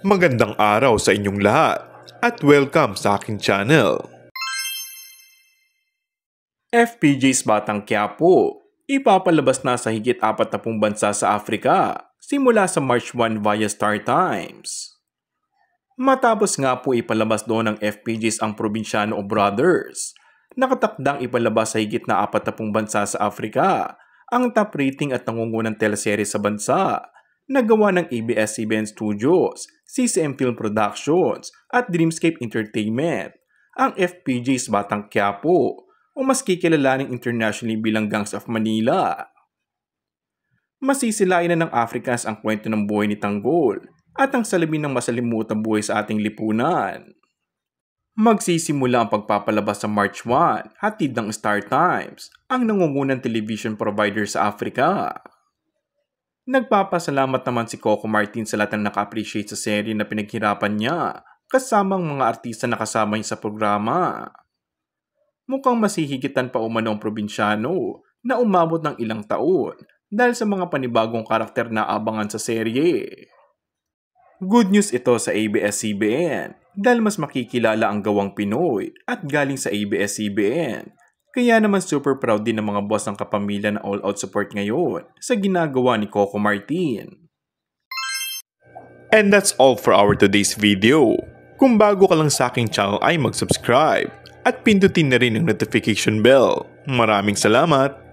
Magandang araw sa inyong lahat at welcome sa aking channel. FPJ's Batang Quiapo ipapalabas na sa higit 40 bansa sa Africa simula sa March 1 via Star Times. Matapos nga po ipalabas doon ng FPJ's ang Provinciano Brothers, nakatakdang ipalabas sa higit na 40 bansa sa Africa ang top rating at nangungunang teleserye sa bansa na gawa ng ABS-CBN Studios, CCM Film Productions at Dreamscape Entertainment, ang FPJ's Batang Quiapo o mas kikilalaning internationally bilang Gangs of Manila. Masisilain na ng Africans ang kwento ng buhay ni Tanggol at ang salamin ng masalimutang buhay sa ating lipunan. Magsisimula ang pagpapalabas sa March 1, hatid ng Star Times, ang nangungunang television provider sa Africa. Nagpapasalamat naman si Coco Martin sa lahat ng naka-appreciate sa serye na pinaghirapan niya, kasamang mga artista na kasama niya sa programa. Mukhang masihigitan pa umano ang Provinciano na umabot ng ilang taon dahil sa mga panibagong karakter na abangan sa serye. Good news ito sa ABS-CBN dahil mas makikilala ang gawang Pinoy at galing sa ABS-CBN. Kaya naman super proud din ng mga boss ng kapamilya na all-out support ngayon sa ginagawa ni Coco Martin. And that's all for our today's video. Kung bago ka lang sa aking channel ay mag-subscribe at pindutin na rin ang notification bell. Maraming salamat!